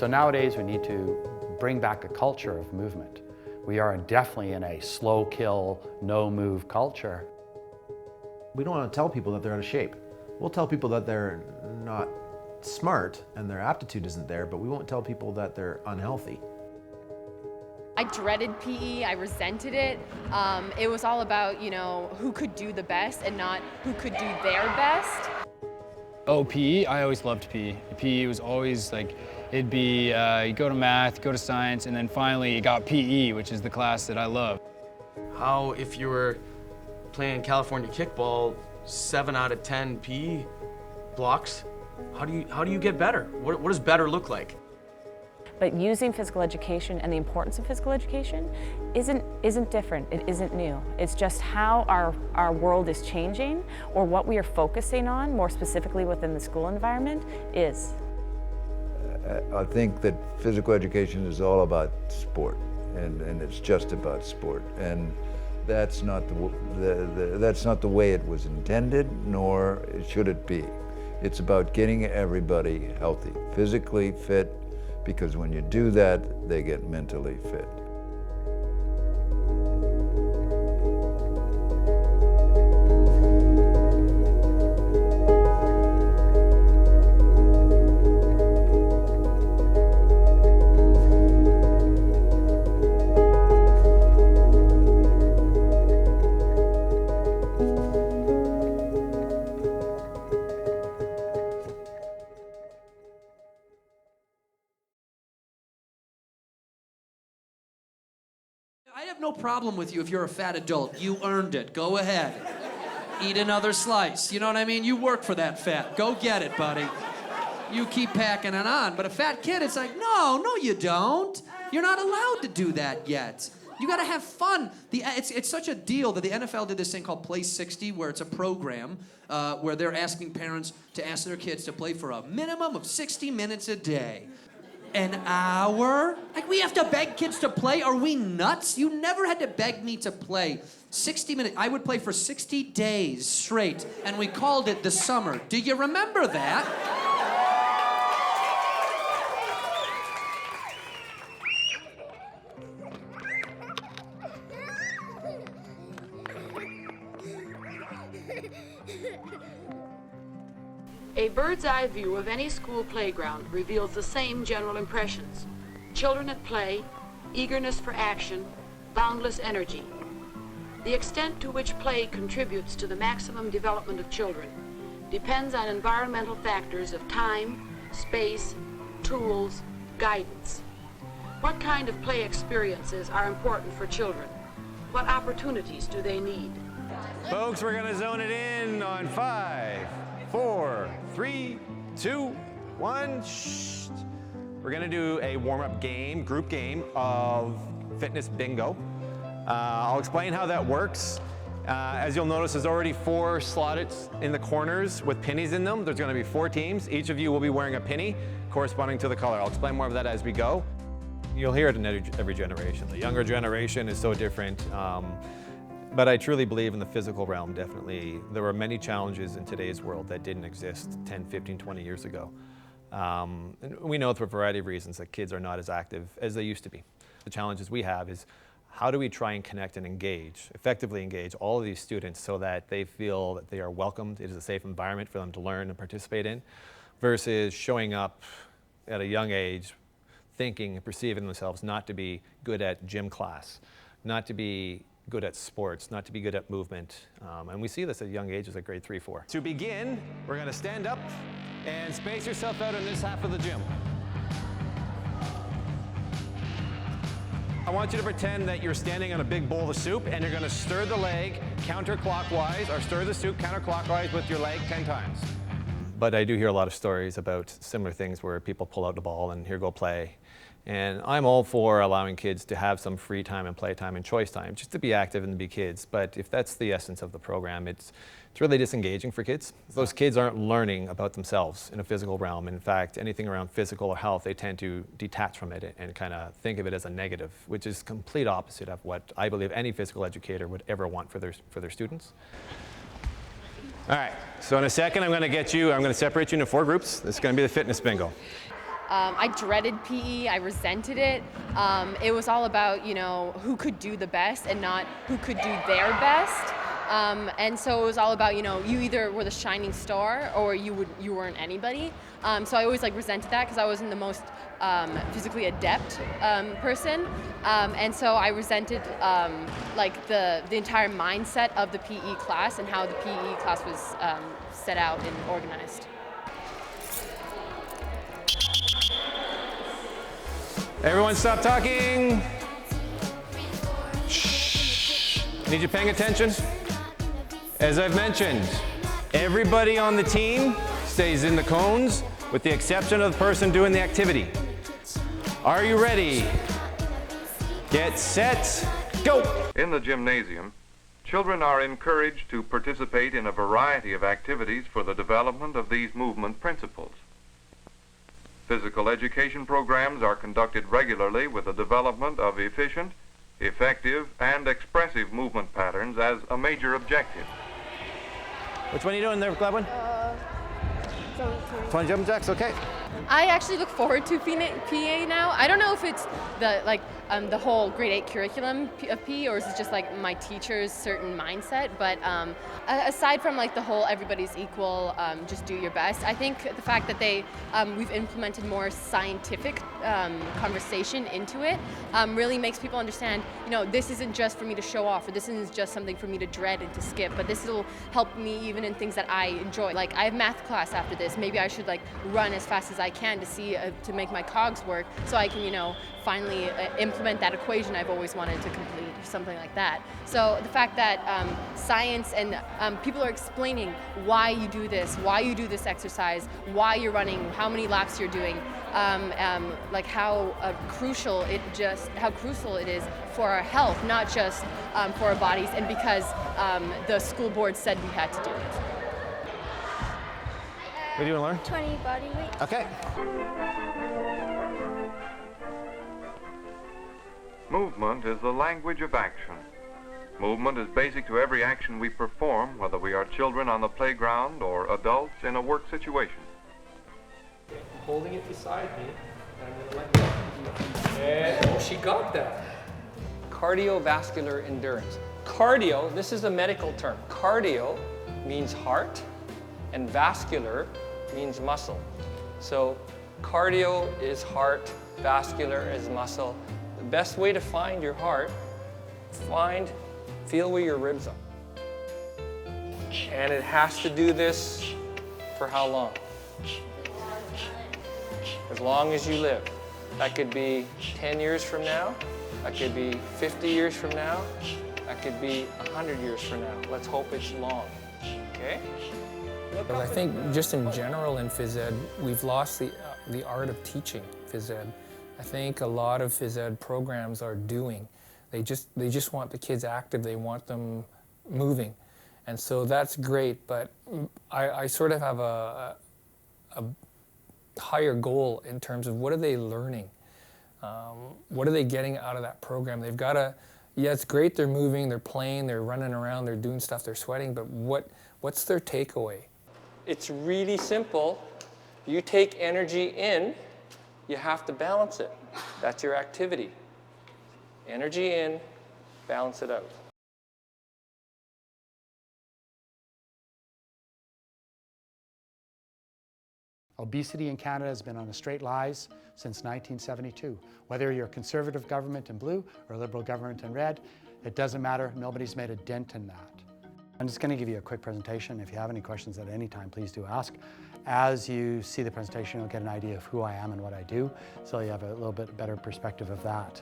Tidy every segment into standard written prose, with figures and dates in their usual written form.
So nowadays we need to bring back a culture of movement. We are definitely in a slow kill, no move culture. We don't want to tell people that they're out of shape. We'll tell people that they're not smart and their aptitude isn't there, but we won't tell people that they're unhealthy. I dreaded PE, I resented it. It was all about, who could do the best and not who could do their best. Oh, PE, I always loved PE. PE was always like, it'd be, you go to math, go to science, and then finally you got PE, which is the class that I love. How, if you were playing California kickball, 7 out of 10 PE blocks, how do you get better? What does better look like? But using physical education and the importance of physical education isn't different, it isn't new. It's just how our world is changing, or what we are focusing on, more specifically within the school environment, is. I think that physical education is all about sport, and it's just about sport. And that's not that's not the way it was intended, nor should it be. It's about getting everybody healthy, physically fit, because when you do that, they get mentally fit. I have no problem with you if you're a fat adult. You earned it. Go ahead. Eat another slice. You know what I mean? You work for that fat. Go get it, buddy. You keep packing it on. But a fat kid, it's like, no, you don't. You're not allowed to do that yet. You gotta have fun. It's such a deal that the NFL did this thing called Play 60, where it's a program where they're asking parents to ask their kids to play for a minimum of 60 minutes a day. An hour? Like, we have to beg kids to play? Are we nuts? You never had to beg me to play. 60 minutes. I would play for 60 days straight, and we called it the summer. Do you remember that? A bird's-eye view of any school playground reveals the same general impressions. Children at play, eagerness for action, boundless energy. The extent to which play contributes to the maximum development of children depends on environmental factors of time, space, tools, guidance. What kind of play experiences are important for children? What opportunities do they need? Folks, we're gonna zone it in on 5, 4, 3, 2, 1. Shh. We're gonna do a warm-up game, group game of fitness bingo. I'll explain how that works. As you'll notice, there's already 4 slotted in the corners with pennies in them. There's gonna be 4 teams. Each of you will be wearing a penny corresponding to the color. I'll explain more of that as we go. You'll hear it in every generation. The younger generation is so different. But I truly believe in the physical realm, definitely. There are many challenges in today's world that didn't exist 10, 15, 20 years ago. And we know for a variety of reasons that kids are not as active as they used to be. The challenges we have is how do we try and connect and engage, effectively engage all of these students so that they feel that they are welcomed, it is a safe environment for them to learn and participate in, versus showing up at a young age thinking and perceiving themselves not to be good at gym class, not to be good at sports, not to be good at movement. And we see this at young ages like grade 3, 4. To begin, we're gonna stand up and space yourself out in this half of the gym. I want you to pretend that you're standing on a big bowl of soup and you're gonna stir the leg counterclockwise, or stir the soup counterclockwise with your leg 10 times. But I do hear a lot of stories about similar things where people pull out the ball and here go play. And I'm all for allowing kids to have some free time and play time and choice time, just to be active and to be kids. But if that's the essence of the program, it's really disengaging for kids. Those kids aren't learning about themselves in a physical realm. In fact, anything around physical or health, they tend to detach from it and kind of think of it as a negative, which is complete opposite of what I believe any physical educator would ever want for their students. All right, so in a second I'm going to separate you into 4 groups. This is going to be the fitness bingo. I dreaded PE, I resented it. It was all about, you know, who could do the best and not who could do their best. And so it was all about, you know, you either were the shining star or you weren't anybody. So I always like resented that because I wasn't the most physically adept person. And so I resented like the entire mindset of the PE class and how the PE class was set out and organized. Everyone stop talking. Shh. Need you paying attention? As I've mentioned, everybody on the team stays in the cones with the exception of the person doing the activity. Are you ready? Get set, go! In the gymnasium, children are encouraged to participate in a variety of activities for the development of these movement principles. Physical education programs are conducted regularly with the development of efficient, effective, and expressive movement patterns as a major objective. Which one are you doing there, Gladwin? 20 jumping jacks, okay. I actually look forward to PA now. I don't know if it's the whole grade 8 curriculum of PE or is it just like my teacher's certain mindset, but aside from like the whole everybody's equal, just do your best, I think the fact that we've implemented more scientific conversation into it really makes people understand, you know, this isn't just for me to show off or this isn't just something for me to dread and to skip, but this will help me even in things that I enjoy. Like I have math class after this, maybe I should like run as fast as I can to see to make my cogs work so I can, you know, finally implement that equation I've always wanted to complete or something like that. So the fact that science and people are explaining why you do this exercise, why you're running, how many laps you're doing, like how crucial it is for our health, not just for our bodies, and because the school board said we had to do it. What do you want to learn? 20 body weight. Okay. Movement is the language of action. Movement is basic to every action we perform, whether we are children on the playground or adults in a work situation. I'm holding it beside me, and I'm going to let go. And oh, she got that. Cardiovascular endurance. Cardio, this is a medical term. Cardio means heart, and vascular means muscle. So cardio is heart, vascular is muscle. The best way to find your heart, feel where your ribs are. And it has to do this for how long? As long as you live. That could be 10 years from now, that could be 50 years from now, that could be 100 years from now. Let's hope it's long, okay? I think just in general in phys ed, we've lost the art of teaching phys ed. I think a lot of phys ed programs are doing. They just want the kids active, they want them moving. And so that's great, but I sort of have a higher goal in terms of what are they learning? What are they getting out of that program? They've got to, yeah, it's great they're moving, they're playing, they're running around, they're doing stuff, they're sweating, but what's their takeaway? It's really simple. You take energy in, you have to balance it. That's your activity. Energy in, balance it out. Obesity in Canada has been on a straight rise since 1972. Whether you're a Conservative government in blue or a Liberal government in red, it doesn't matter. Nobody's made a dent in that. I'm just going to give you a quick presentation. If you have any questions at any time, please do ask. As you see the presentation, you'll get an idea of who I am and what I do, so you have a little bit better perspective of that.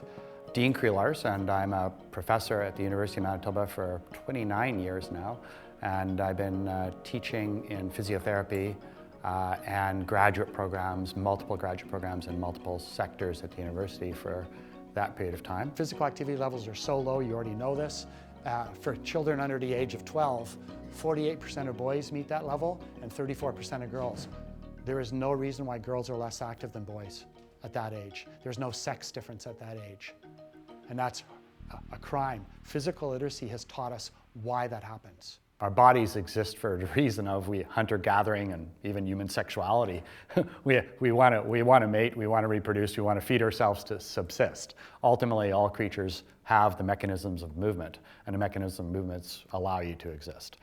Dean Creelars, and I'm a professor at the University of Manitoba for 29 years now, and I've been teaching in physiotherapy and graduate programs, multiple graduate programs in multiple sectors at the university for that period of time. Physical activity levels are so low, you already know this. For children under the age of 12, 48% of boys meet that level and 34% of girls. There is no reason why girls are less active than boys at that age. There's no sex difference at that age. And that's a crime. Physical literacy has taught us why that happens. Our bodies exist for a reason of hunter-gathering and even human sexuality. we want to mate, we want to reproduce, we want to feed ourselves to subsist. Ultimately, all creatures have the mechanisms of movement, and the mechanisms of movements allow you to exist.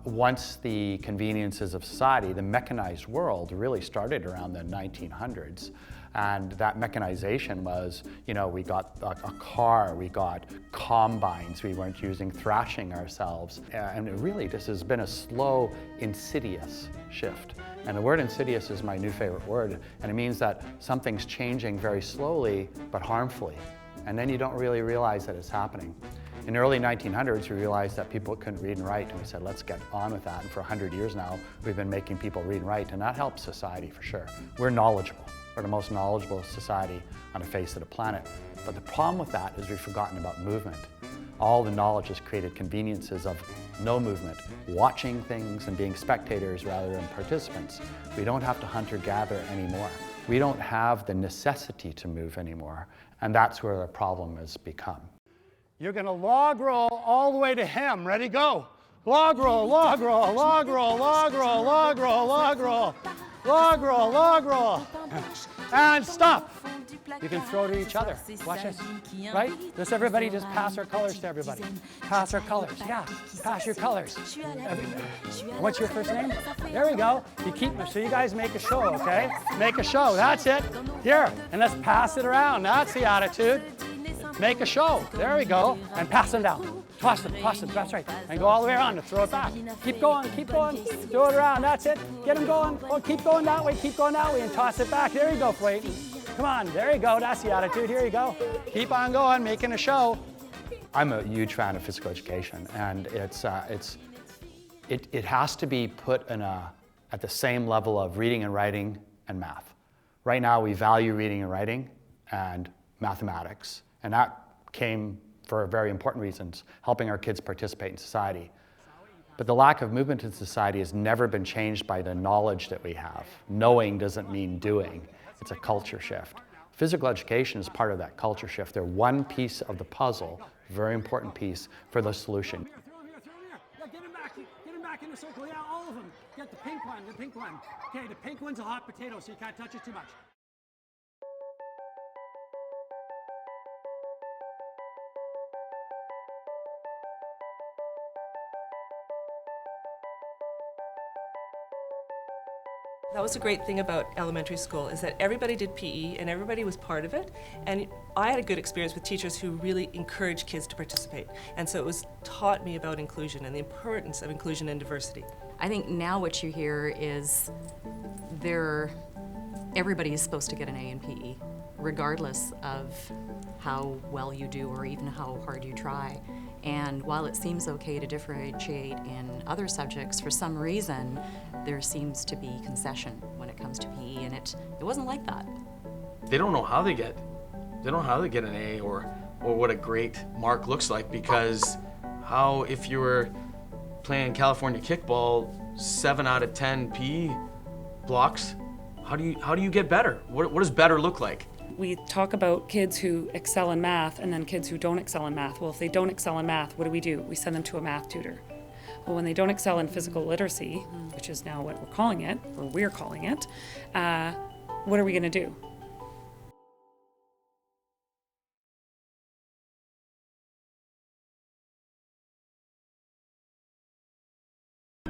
Once the conveniences of society, the mechanized world really started around the 1900s. And that mechanization was, we got a car, we got combines, we weren't using thrashing ourselves. And really, this has been a slow, insidious shift. And the word insidious is my new favorite word, and it means that something's changing very slowly, but harmfully. And then you don't really realize that it's happening. In the early 1900s, we realized that people couldn't read and write, and we said, let's get on with that. And for 100 years now, we've been making people read and write, and that helps society for sure. We're knowledgeable. We're the most knowledgeable society on the face of the planet. But the problem with that is we've forgotten about movement. All the knowledge has created conveniences of no movement, watching things and being spectators rather than participants. We don't have to hunt or gather anymore. We don't have the necessity to move anymore, and that's where the problem has become. You're going to log roll all the way to him. Ready, go. Log roll, log roll, log roll, log roll, log roll, log roll, log roll, log roll. And stop. You can throw to each other. Watch this. Right? Just everybody just pass our colors to everybody. Pass our colors. Yeah. Pass your colors. What's your first name? There we go. You keep so you guys make a show, okay? Make a show. That's it. Here. And let's pass it around. That's the attitude. Make a show. There we go. And pass them down. Toss them. That's right. And go all the way around and throw it back. Keep going. Keep going. Throw it around. That's it. Get them going. Oh, keep going that way. Keep going that way. And toss it back. There you go, Clayton. Come on. There you go. That's the attitude. Here you go. Keep on going. Making a show. I'm a huge fan of physical education, and it has to be put in at the same level of reading and writing and math. Right now, we value reading and writing and mathematics. And that came for very important reasons, helping our kids participate in society. But the lack of movement in society has never been changed by the knowledge that we have. Knowing doesn't mean doing. It's a culture shift. Physical education is part of that culture shift. They're one piece of the puzzle, very important piece for the solution. Throw him here. Yeah, get him back in the circle. Yeah, all of them. Get the pink one. Okay, the pink one's a hot potato, so you can't touch it too much. That was a great thing about elementary school, is that everybody did PE and everybody was part of it. And I had a good experience with teachers who really encouraged kids to participate. And so it was taught me about inclusion and the importance of inclusion and diversity. I think now what you hear is everybody is supposed to get an A in PE, regardless of how well you do or even how hard you try. And while it seems okay to differentiate in other subjects, for some reason, there seems to be concession when it comes to PE, and it wasn't like that. They don't know how they get an A or what a great mark looks like, because if you were playing California kickball, 7 out of 10 PE blocks, how do you get better? What does better look like? We talk about kids who excel in math and then kids who don't excel in math. Well, if they don't excel in math, what do? We send them to a math tutor. Well, when they don't excel in physical literacy, which is now what we're calling it, what are we going to do?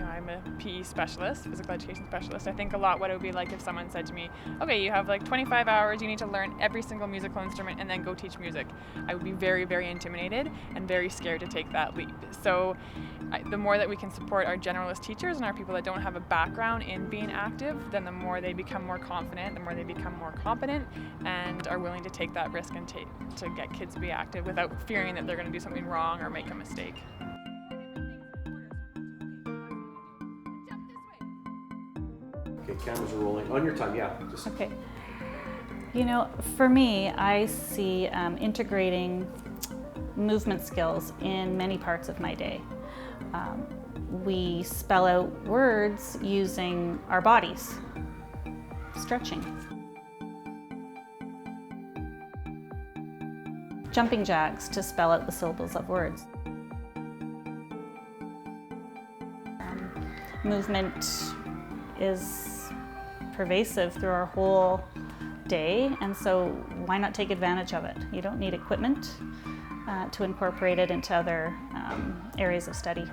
I'm a PE specialist, physical education specialist. I think a lot what it would be like if someone said to me, okay, you have like 25 hours, you need to learn every single musical instrument and then go teach music. I would be very, very intimidated and very scared to take that leap. So the more that we can support our generalist teachers and our people that don't have a background in being active, then the more they become more confident, the more they become more competent and are willing to take that risk and to get kids to be active without fearing that they're going to do something wrong or make a mistake. Okay, cameras are rolling. On your time, yeah. Okay. You know, for me, I see integrating movement skills in many parts of my day. We spell out words using our bodies, stretching. Jumping jacks to spell out the syllables of words. movement is pervasive through our whole day, and so why not take advantage of it? You don't need equipment to incorporate it into other areas of study.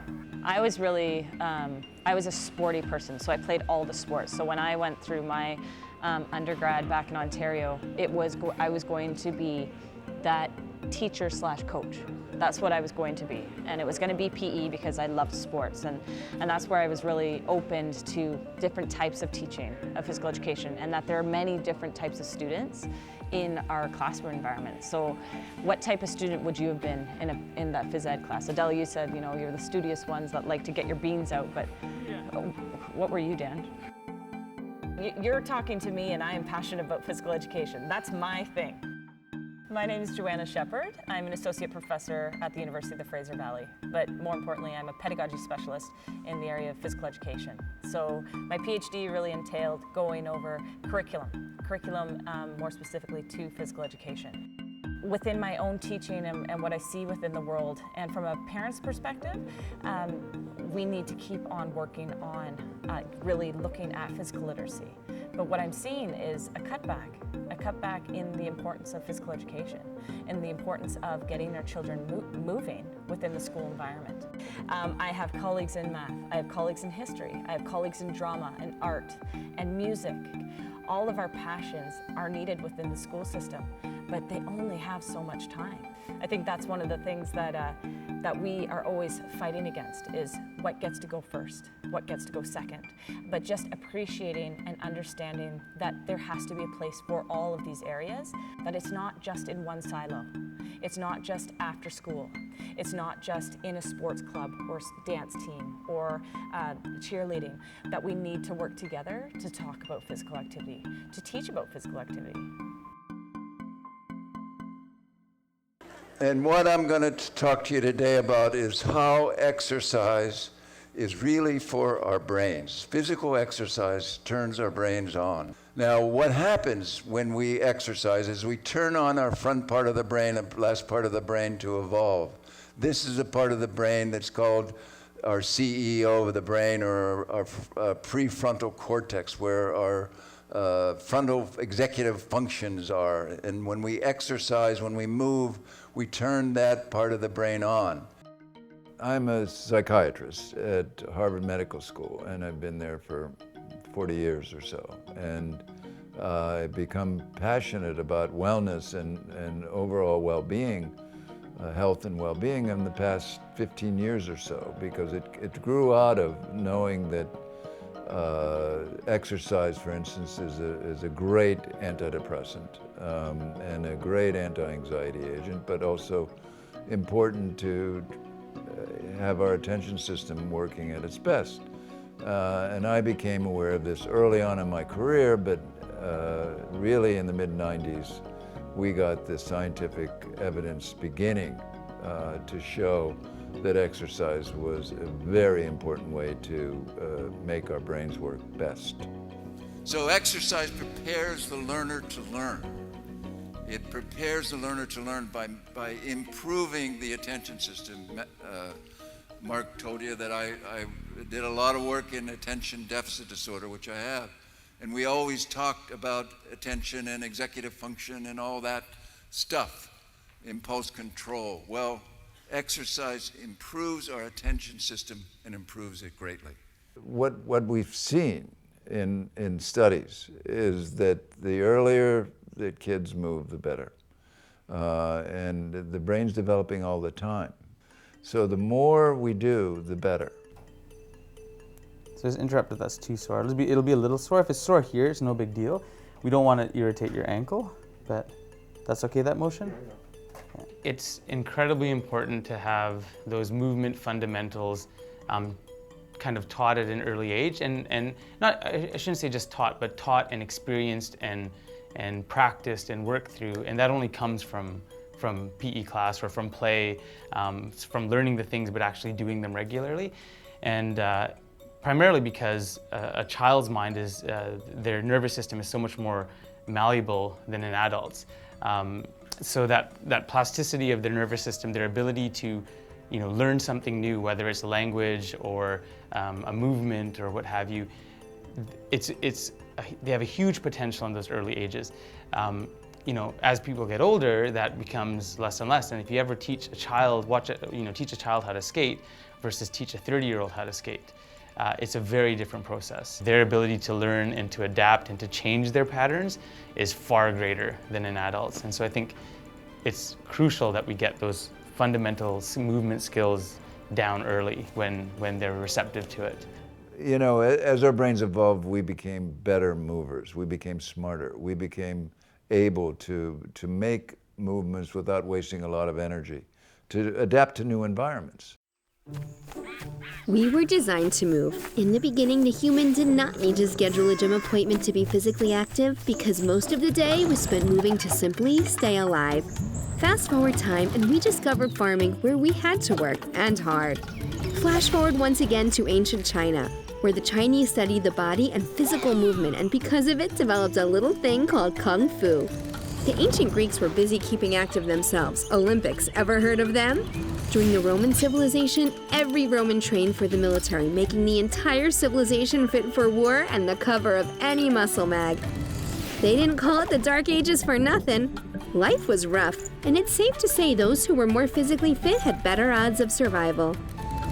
I was really, I was a sporty person, so I played all the sports. So when I went through my undergrad back in Ontario, I was going to be that teacher slash coach. That's what I was going to be. And it was going to be PE because I loved sports. And that's where I was really opened to different types of teaching of physical education, and that there are many different types of students in our classroom environment. So what type of student would you have been in that phys ed class? Adele, you said, you know, you're the studious ones that like to get your beans out, but what were you, Dan? You're talking to me and I am passionate about physical education. That's my thing. My name is Joanna Shepard. I'm an associate professor at the University of the Fraser Valley, but more importantly, I'm a pedagogy specialist in the area of physical education. So my PhD really entailed going over curriculum more specifically to physical education. Within my own teaching and what I see within the world, and from a parent's perspective, we need to keep on working on really looking at physical literacy. But what I'm seeing is a cutback in the importance of physical education and the importance of getting our children moving within the school environment. I have colleagues in math, I have colleagues in history, I have colleagues in drama and art and music. All of our passions are needed within the school system, but they only have so much time. I think that's one of the things that we are always fighting against, is what gets to go first, what gets to go second. But just appreciating and understanding that there has to be a place for all of these areas, that it's not just in one silo. It's not just after school. It's not just in a sports club or dance team or cheerleading, that we need to work together to talk about physical activity, to teach about physical activity. And what I'm going to talk to you today about is how exercise is really for our brains. Physical exercise turns our brains on. Now, what happens when we exercise is we turn on our front part of the brain and last part of the brain to evolve. This is a part of the brain that's called our CEO of the brain, or our prefrontal cortex, where our frontal executive functions are. And when we exercise, when we move, we turn that part of the brain on. I'm a psychiatrist at Harvard Medical School, and I've been there for 40 years or so. And I've become passionate about wellness and overall well-being, health and well-being in the past 15 years or so, because it grew out of knowing that exercise, for instance, is a great antidepressant and a great anti-anxiety agent, but also important to have our attention system working at its best. And I became aware of this early on in my career, but really in the mid-90s, we got the scientific evidence beginning to show that exercise was a very important way to make our brains work best. So exercise prepares the learner to learn. It prepares the learner to learn by improving the attention system. Mark told you that I did a lot of work in attention deficit disorder, which I have. And we always talked about attention and executive function and all that stuff, impulse control. Well, exercise improves our attention system and improves it greatly. What we've seen in studies is that the earlier that kids move, the better. And the brain's developing all the time. So the more we do, the better. So just interrupt if that's too sore. It'll be a little sore. If it's sore here, it's no big deal. We don't want to irritate your ankle, but that's okay, that motion? Yeah. It's incredibly important to have those movement fundamentals kind of taught at an early age, and not, I shouldn't say just taught, but taught and experienced and practiced and worked through, and that only comes from PE class or from play, from learning the things but actually doing them regularly. And primarily because a child's mind is, their nervous system is so much more malleable than an adult's. So that plasticity of their nervous system, their ability to learn something new, whether it's a language or a movement or what have you. They have a huge potential in those early ages. As people get older, that becomes less and less. And if you ever teach a child, teach a child how to skate versus teach a 30-year-old how to skate, it's a very different process. Their ability to learn and to adapt and to change their patterns is far greater than in adults. And so I think it's crucial that we get those fundamental movement skills down early when they're receptive to it. As our brains evolved, we became better movers. We became smarter. We became able to make movements without wasting a lot of energy, to adapt to new environments. We were designed to move. In the beginning, the human did not need to schedule a gym appointment to be physically active because most of the day was spent moving to simply stay alive. Fast forward time and we discovered farming where we had to work, and hard. Flash forward once again to ancient China, where the Chinese studied the body and physical movement, and because of it developed a little thing called Kung Fu. The ancient Greeks were busy keeping active themselves. Olympics, ever heard of them? During the Roman civilization, every Roman trained for the military, making the entire civilization fit for war and the cover of any muscle mag. They didn't call it the Dark Ages for nothing. Life was rough, and it's safe to say those who were more physically fit had better odds of survival.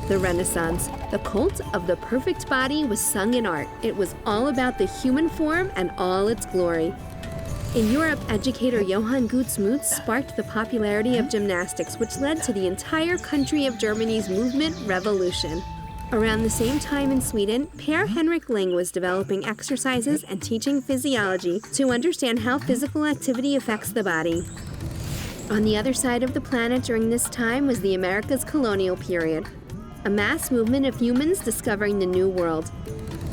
The Renaissance, the cult of the perfect body, was sung in art. It was all about the human form and all its glory. In Europe, educator Johann Gutzmuth sparked the popularity of gymnastics, which led to the entire country of Germany's movement revolution. Around the same time in Sweden, Per Henrik Ling was developing exercises and teaching physiology to understand how physical activity affects the body. On the other side of the planet during this time was the Americas colonial period, a mass movement of humans discovering the New World.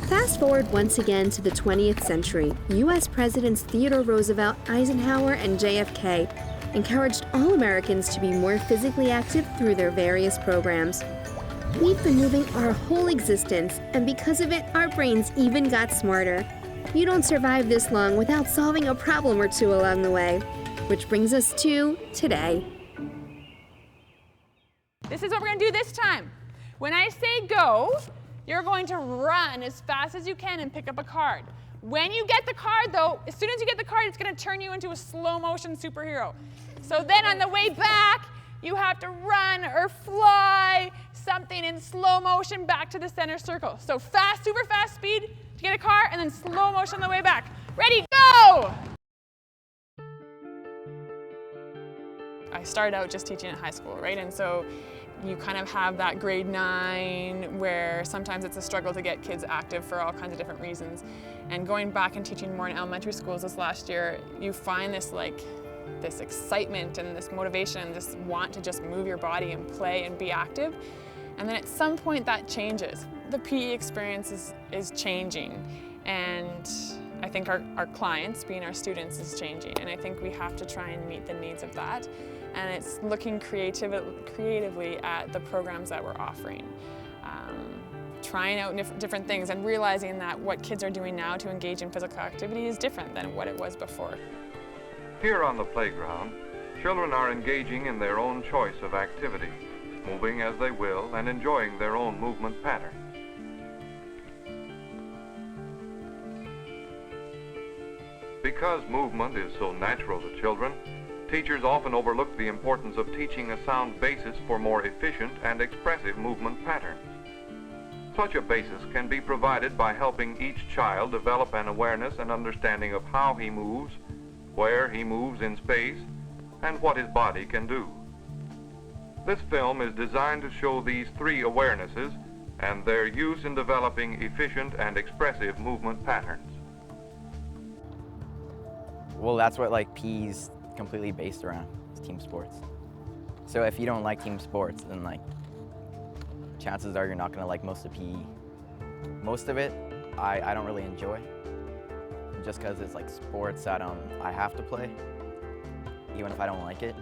Fast forward once again to the 20th century, U.S. Presidents Theodore Roosevelt, Eisenhower, and JFK encouraged all Americans to be more physically active through their various programs. We've been moving our whole existence, and because of it, our brains even got smarter. You don't survive this long without solving a problem or two along the way. Which brings us to today. This is what we're going to do this time. When I say go, you're going to run as fast as you can and pick up a card. When you get the card, though, as soon as you get the card, it's going to turn you into a slow-motion superhero. So then on the way back, you have to run or fly something in slow motion back to the center circle. So fast, super fast speed to get a car, and then slow motion on the way back. Ready, go! I started out just teaching at high school, right? And so you kind of have that grade 9 where sometimes it's a struggle to get kids active for all kinds of different reasons. And going back and teaching more in elementary schools this last year, you find this excitement and this motivation, this want to just move your body and play and be active. And then at some point that changes. The PE experience is changing, and I think our clients, being our students, is changing. And I think we have to try and meet the needs of that. And it's looking creatively at the programs that we're offering. Trying out different things and realizing that what kids are doing now to engage in physical activity is different than what it was before. Here on the playground, children are engaging in their own choice of activity, moving as they will and enjoying their own movement patterns. Because movement is so natural to children, teachers often overlook the importance of teaching a sound basis for more efficient and expressive movement patterns. Such a basis can be provided by helping each child develop an awareness and understanding of how he moves, where he moves in space, and what his body can do. This film is designed to show these three awarenesses and their use in developing efficient and expressive movement patterns. Well, that's what PE's completely based around, is team sports. So if you don't like team sports, then chances are you're not gonna like most of PE. Most of it, I don't really enjoy, just because it's sports that I have to play, even if I don't like it.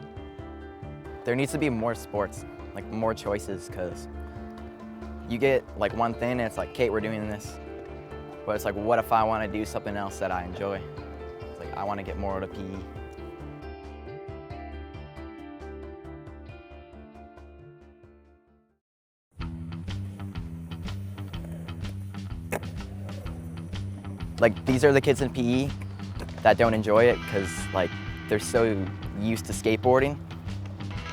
There needs to be more sports, more choices, because you get one thing and it's Kate, we're doing this. But it's what if I want to do something else that I enjoy? It's I want to get more out of PE. like these are the kids in PE that don't enjoy it because like they're so used to skateboarding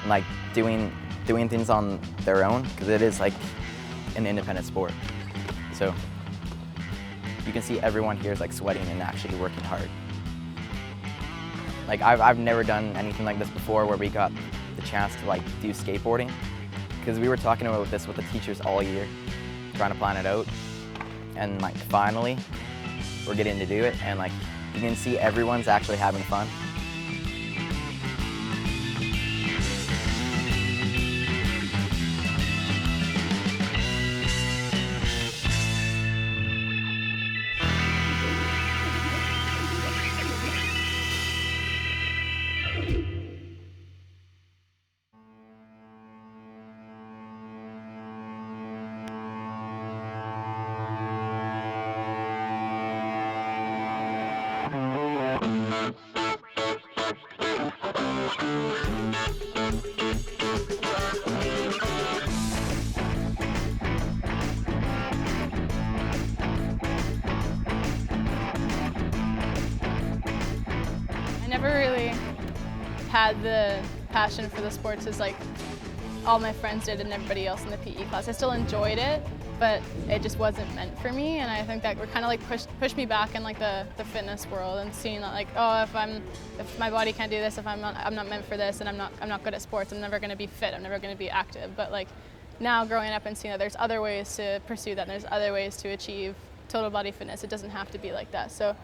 and like doing things on their own because it is like an independent sport. So you can see everyone here is like sweating and actually working hard. Like I've never done anything like this before where we got the chance to like do skateboarding because we were talking about this with the teachers all year, trying to plan it out, and like finally we're getting to do it, and like you can see everyone's actually having fun. I never really had the passion for the sports as like all my friends did and everybody else in the PE class. I still enjoyed it, but it just wasn't meant for me, and I think that we're kind of like pushed me back in like the fitness world and seeing that like, oh, if my body can't do this, if I'm not meant for this, and I'm not good at sports, I'm never going to be fit, I'm never going to be active. But like now growing up and seeing that there's other ways to pursue that, and there's other ways to achieve total body fitness. It doesn't have to be like that. So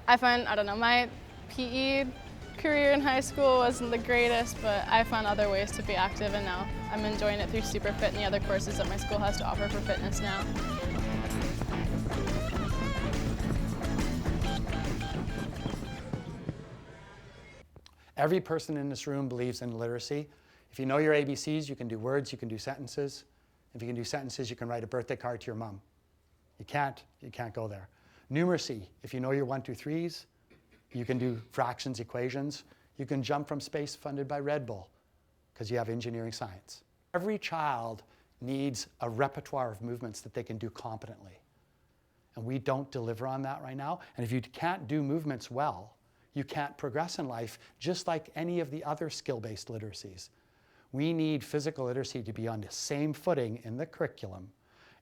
I find, I don't know, my PE career in high school wasn't the greatest, but I found other ways to be active, and now I'm enjoying it through Superfit and the other courses that my school has to offer for fitness now. Every person in this room believes in literacy. If you know your ABCs, you can do words, you can do sentences. If you can do sentences, you can write a birthday card to your mom. You can't go there. Numeracy, if you know your 1, 2, 3s, you can do fractions, equations. You can jump from space funded by Red Bull because you have engineering science. Every child needs a repertoire of movements that they can do competently. And we don't deliver on that right now. And if you can't do movements well, you can't progress in life, just like any of the other skill-based literacies. We need physical literacy to be on the same footing in the curriculum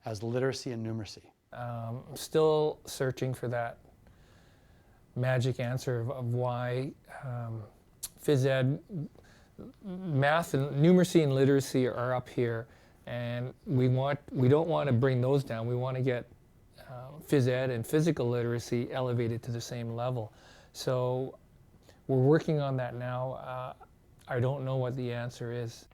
as literacy and numeracy. I'm still searching for that magic answer of why phys ed, math and numeracy and literacy are up here, and we don't want to bring those down. We want to get phys ed and physical literacy elevated to the same level. So we're working on that now. I don't know what the answer is.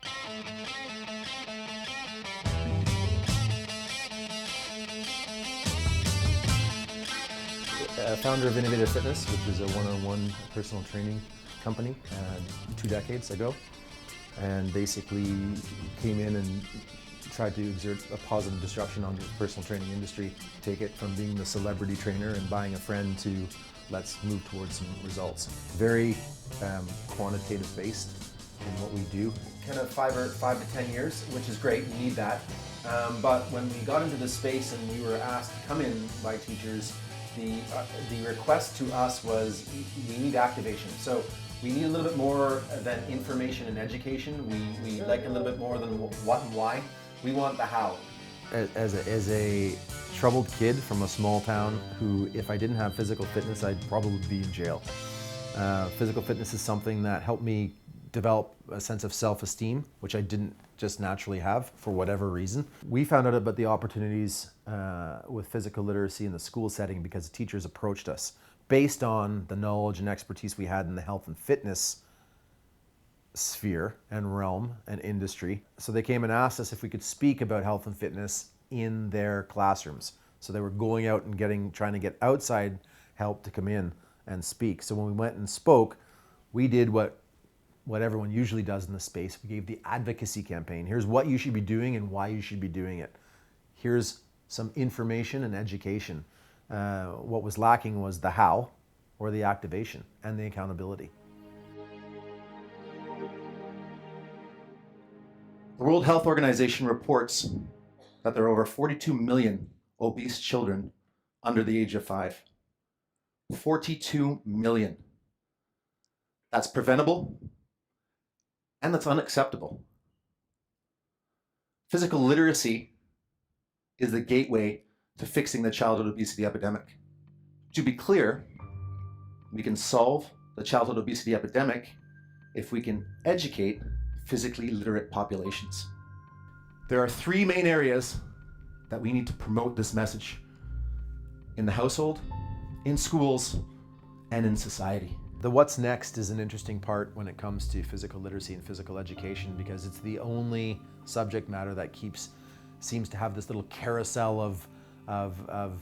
Founder of Innovative Fitness, which is a one-on-one personal training company 2 decades ago, and basically came in and tried to exert a positive disruption on the personal training industry, take it from being the celebrity trainer and buying a friend to let's move towards some results. Very quantitative based in what we do. Kind of 5 to 10 years, which is great, we need that. But when we got into the space and we were asked to come in by teachers, the request to us was we need activation. So we need a little bit more than information and education. We like a little bit more than what and why. We want the how. As a troubled kid from a small town who, if I didn't have physical fitness, I'd probably be in jail. Physical fitness is something that helped me develop a sense of self-esteem, which I didn't just naturally have for whatever reason. We found out about the opportunities with physical literacy in the school setting because teachers approached us based on the knowledge and expertise we had in the health and fitness sphere and realm and industry. So they came and asked us if we could speak about health and fitness in their classrooms. So they were going out and trying to get outside help to come in and speak. So when we went and spoke, we did what everyone usually does in the space. We gave the advocacy campaign. Here's what you should be doing and why you should be doing it. Here's some information and education. What was lacking was the how, or the activation, and the accountability. The World Health Organization reports that there are over 42 million obese children under the age of 5. 42 million. That's preventable and that's unacceptable. Physical literacy is the gateway to fixing the childhood obesity epidemic. To be clear, we can solve the childhood obesity epidemic if we can educate physically literate populations. There are three main areas that we need to promote this message: in the household, in schools, and in society. The what's next is an interesting part when it comes to physical literacy and physical education, because it's the only subject matter that seems to have this little carousel of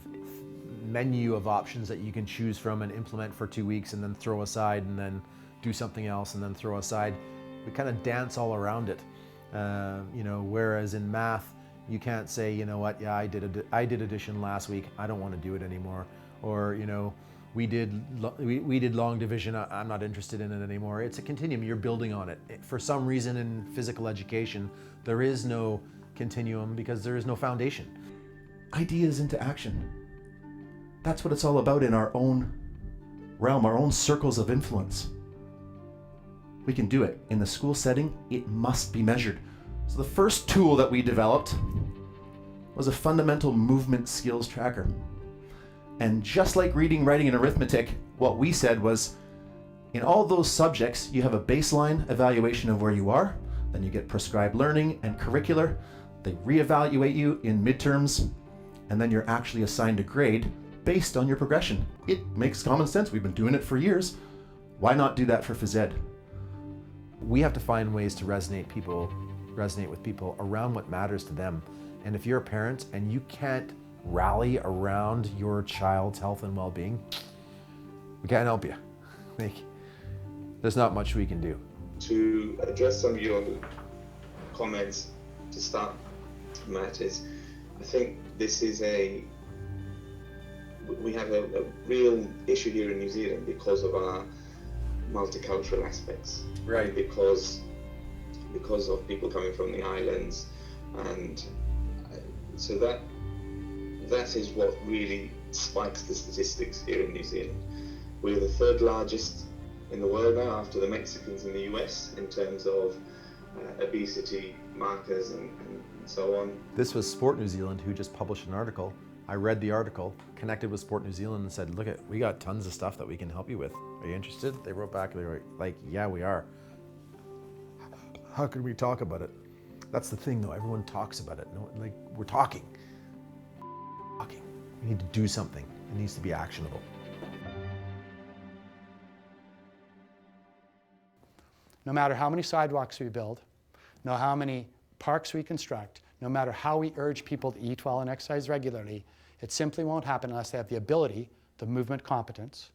menu of options that you can choose from and implement for 2 weeks and then throw aside and then do something else and then throw aside. We kind of dance all around it. Whereas in math, you can't say, you know what, yeah, I did addition last week, I don't want to do it anymore. Or, we did long division, I'm not interested in it anymore. It's a continuum, you're building on it. For some reason in physical education, there is no continuum because there is no foundation. Ideas into action. That's what it's all about in our own realm, our own circles of influence. We can do it. In the school setting, it must be measured. So the first tool that we developed was a fundamental movement skills tracker. And just like reading, writing, and arithmetic, what we said was, in all those subjects, you have a baseline evaluation of where you are, then you get prescribed learning and curricular, they reevaluate you in midterms, and then you're actually assigned a grade based on your progression. It makes common sense. We've been doing it for years. Why not do that for phys ed? We have to find ways to resonate with people around what matters to them. And if you're a parent and you can't rally around your child's health and well-being, we can't help you. There's not much we can do. To address some of your comments to start, Matt, is I think this is we have a real issue here in New Zealand because of our multicultural aspects. Right. And because of people coming from the islands, and so that is what really spikes the statistics here in New Zealand. We're the third largest in the world now, after the Mexicans in the US, in terms of obesity markers and so on. This was Sport New Zealand who just published an article. I read the article, connected with Sport New Zealand and said, look, we got tons of stuff that we can help you with. Are you interested? They wrote back, they were like, yeah, we are. How can we talk about it? That's the thing though, everyone talks about it. No, we're talking. We need to do something. It needs to be actionable. No matter how many sidewalks we build, no matter how many parks we construct, no matter how we urge people to eat well and exercise regularly, it simply won't happen unless they have the ability, the movement competence,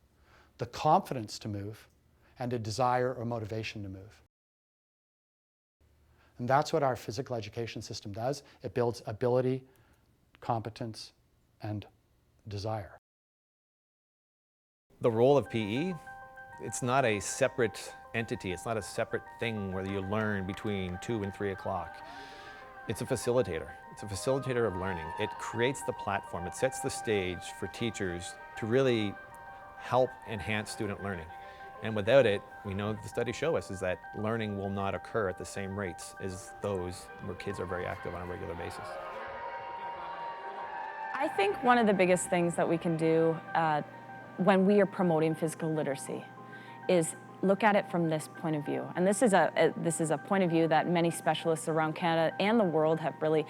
the confidence to move, and a desire or motivation to move. And that's what our physical education system does. It builds ability, competence, and desire. The role of PE, it's not a separate entity. It's not a separate thing where you learn between 2 and 3 o'clock. It's a facilitator. It's a facilitator of learning. It creates the platform. It sets the stage for teachers to really help enhance student learning. And without it, we know the studies show us is that learning will not occur at the same rates as those where kids are very active on a regular basis. I think one of the biggest things that we can do when we are promoting physical literacy is look at it from this point of view. And this is a point of view that many specialists around Canada and the world have really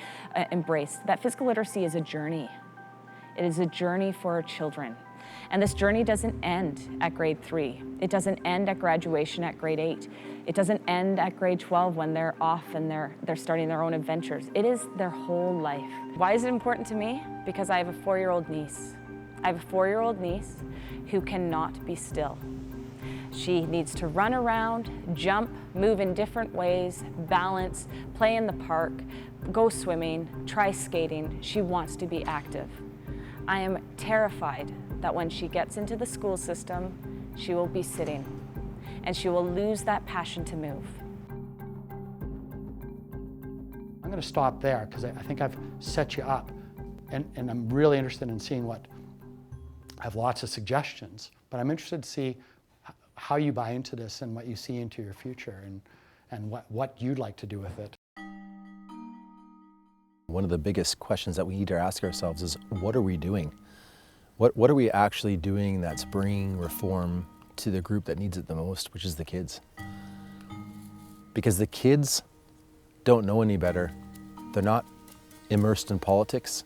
embraced, that physical literacy is a journey. It is a journey for our children. And this journey doesn't end at grade 3. It doesn't end at graduation at grade 8. It doesn't end at grade 12 when they're off and they're starting their own adventures. It is their whole life. Why is it important to me? Because I have a 4-year-old niece. I have a 4-year-old niece who cannot be still. She needs to run around, jump, move in different ways, balance, play in the park, go swimming, try skating. She wants to be active. I am terrified that when she gets into the school system, she will be sitting and she will lose that passion to move. I'm going to stop there because I think I've set you up, and I'm really interested in seeing what have lots of suggestions, but I'm interested to see how you buy into this and what you see into your future and what you'd like to do with it. One of the biggest questions that we need to ask ourselves is, what are we doing? What are we actually doing that's bringing reform to the group that needs it the most, which is the kids? Because the kids don't know any better. They're not immersed in politics.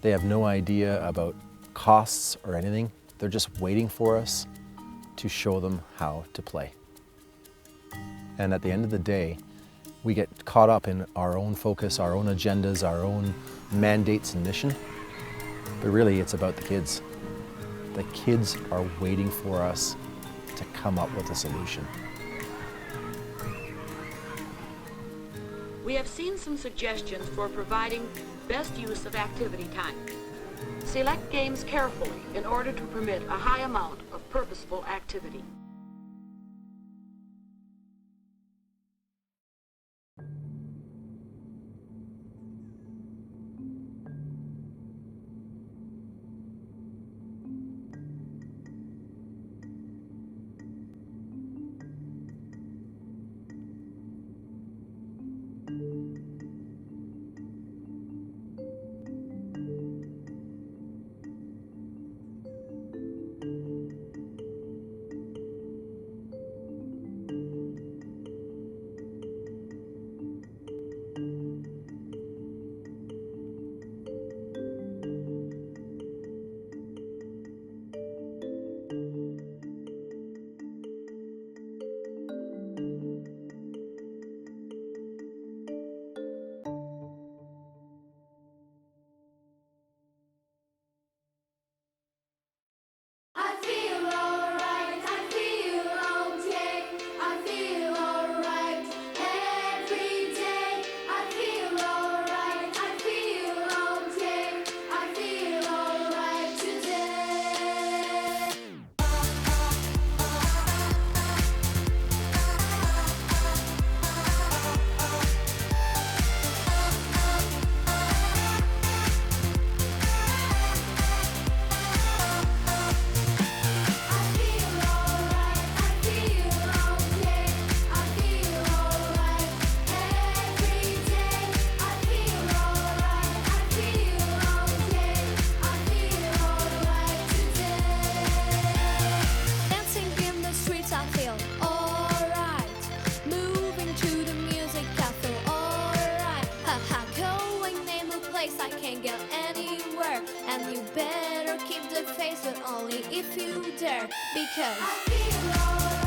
They have no idea about costs or anything. They're just waiting for us to show them how to play. And at the end of the day, we get caught up in our own focus, our own agendas, our own mandates and mission. But really, it's about the kids. The kids are waiting for us to come up with a solution. We have seen some suggestions for providing best use of activity time. Select games carefully in order to permit a high amount of purposeful activity. And you better keep the faith, but only if you dare, because I feel alright.